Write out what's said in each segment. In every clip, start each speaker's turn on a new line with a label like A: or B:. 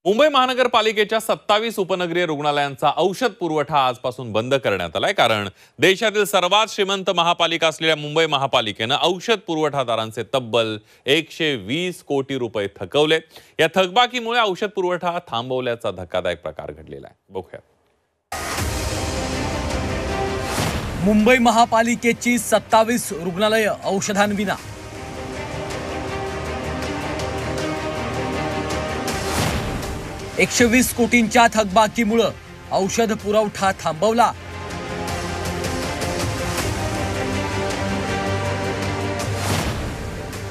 A: मुंबई महानगरपालिकेच्या 27 उपनगरीय रुग्णालयांचा औषध पुरवठा आजपासून बंद करण्यात आलाय। कारण देशातील सर्वात श्रीमंत महापालिका असलेल्या मुंबई महापालिकेने औषध पुरवठादारांचे तब्बल 120 कोटी रुपये थकवले। या थकबाकीमुळे औषध पुरवठा थांबवल्याचा धक्कादायक प्रकार घडलेला आहे। बघूया।
B: मुंबई महापालिकेची 27 रुग्णालये औषधांविना। 120 कोटींच्या थकबाकीमुळे औषध पुरवठा थांबवला।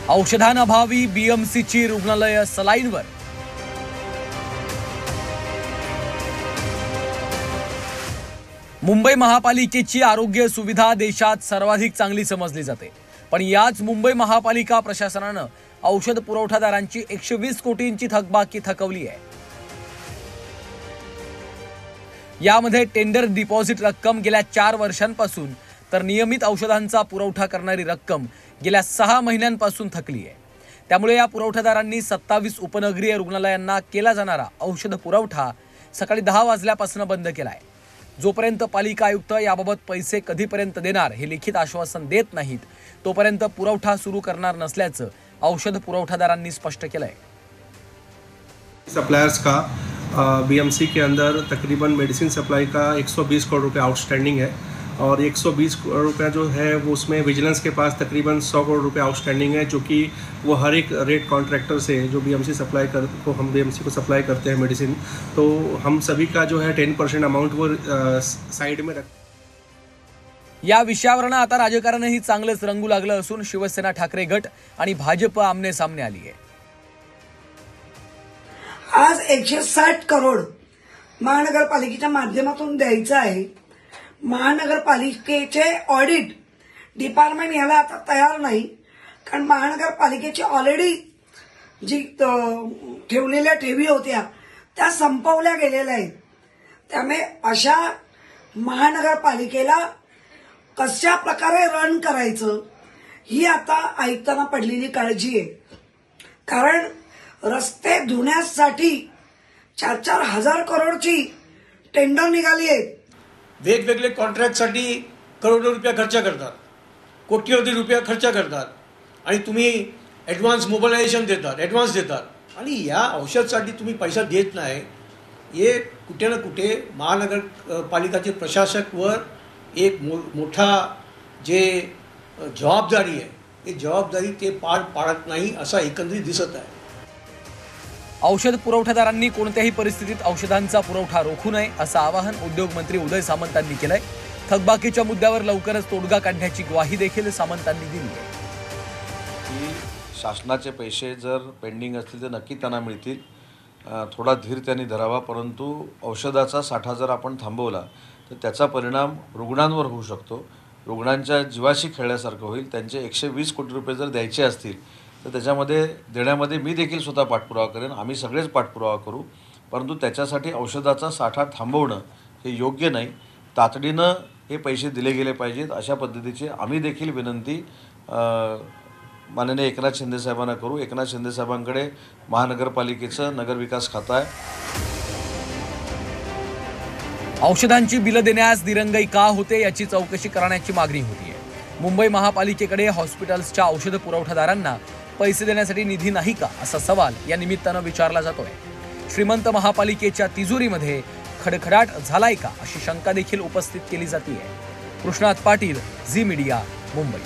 B: औषधांअभावी बीएमसीची रुग्णालय सलाईनवर। मुंबई महापालिकेची आरोग्य सुविधा देशात सर्वाधिक चांगली समजली जाते, पण याच मुंबई महापालिका प्रशासनाने औषध पुरवठादारांची 120 कोटींची थकबाकी थकवली आहे। यामध्ये टेंडर डिपॉझिट रक्कम गेल्या 4 वर्षांपासून तर नियमित औषधांचा पुरवठा करणारी रक्कम गेल्या 6 महिन्यांपासून थकली आहे। त्यामुळे या पुरवठादारांनी 27 उपनगरीय रुग्णालयांना केला जाणारा औषध पुरवठा सकाळी 10 वाजल्यापासून बंद केला आहे। जोपर्यंत पालिका आयुक्त याबाबत पैसे कधीपर्यंत देणार हे लिखित आश्वासन देत नाहीत, तोपर्यंत पुरवठा सुरू करणार नसल्याचं औषध पुरवठादारांनी स्पष्ट केलं आहे।
C: सप्लायर्स का बीएमसी के अंदर तकरीबन मेडिसिन सप्लाई का 120 करोड़ रुपये आउटस्टैंडिंग है और 120 करोड़ रुपया जो है वो उसमें विजिलेंस के पास तकरीबन 100 करोड़ रुपये आउटस्टैंडिंग है, जो कि वो हर एक रेट कॉन्ट्रैक्टर से जो बीएमसी सप्लाई को हम बीएमसी को सप्लाई करते हैं मेडिसिन, तो हम सभी का जो है 10% अमाउंट वो साइड में रख।
B: या विषयावरनं आता राजकारणही चांगलंच रंगू लागलं असून शिवसेना ठाकरे गट आणि भाजप आमने सामने आली आहे।
D: आज 160 करोड महानगरपालिकेच्या माध्यमातून द्यायचं आहे। महानगरपालिकेचे ऑडिट डिपार्टमेंट याला आता तयार नाही, कारण महानगरपालिकेची ऑलरेडी जी ठेवलेल्या ठेवी होत्या त्या संपवल्या गेलेल्या आहेत। त्यामुळे अशा महानगरपालिकेला कशा प्रकारे रन करायचं ही आता आयुक्तांना पडलेली काळजी आहे। कारण रस्ते धुण्यासाठी 4-4 हजार करोडची टेंडर निघाली आहेत।
E: वेगवेगळे कॉन्ट्रॅक्टसाठी करोडो रुपये खर्च करतात, कोट्यवधी रुपये खर्च करतात आणि तुम्ही ॲडव्हान्स मोबिलायझेशन देतात, ॲडव्हान्स देतात आणि या औषधसाठी तुम्ही पैसा देत नाही। हे कुठे ना कुठे महानगरपालिकाचे प्रशासकवर एक मोठा जे जबाबदारी आहे, ही जबाबदारी ते पार पाडत नाही असं एकंदरीत दिसत आहे।
B: औषध पुरवठादारांनी कोणत्याही परिस्थितीत औषधांचा पुरवठा रोखू नये असं आवाहन उद्योग मंत्री उदय सामंतांनी केलंय। थकबाकीच्या मुद्द्यावर लवकरच तोडगा काढण्याची ग्वाही देखील सामंतांनी दिली आहे।
F: की शासनाचे पैसे जर पेंडिंग असतील तर नक्की त्यांना मिळतील, थोडा धीर त्यांनी धरावा, परंतु औषधाचा साठा जर आपण थांबवला तर त्याचा परिणाम रुग्णांवर होऊ शकतो, रुग्णांच्या जीवाशी खेळल्यासारखं होईल। त्यांचे 120 कोटी रुपये जर द्यायचे असतील तर त्याच्यामध्ये देण्यामध्ये मी देखील स्वतः पाठपुरावा करेन, आम्ही सगळेच पाठपुरावा करू, परंतु त्याच्यासाठी औषधाचा साठा थांबवणं हे योग्य नाही। तातडीनं हे पैसे दिले गेले पाहिजेत अशा पद्धतीची आम्ही देखील विनंती माननीय एकनाथ शिंदे साहेबांना करू। एकनाथ शिंदे साहेबांकडे महानगरपालिकेचं नगरविकास खातं आहे।
B: औषधांची बिलं देण्यास दिरंगाई का होते याची चौकशी करण्याची मागणी होती आहे। मुंबई महापालिकेकडे हॉस्पिटल्सच्या औषध पुरवठादारांना पैसे देण्यासाठी निधी नाही का असा सवाल या निमित्तानं विचारला जातोय। श्रीमंत महापालिकेच्या तिजोरीमध्ये खडखडाट झालाय का अशी शंका देखील उपस्थित केली जाते। कृष्णात पाटील, झी मीडिया, मुंबई।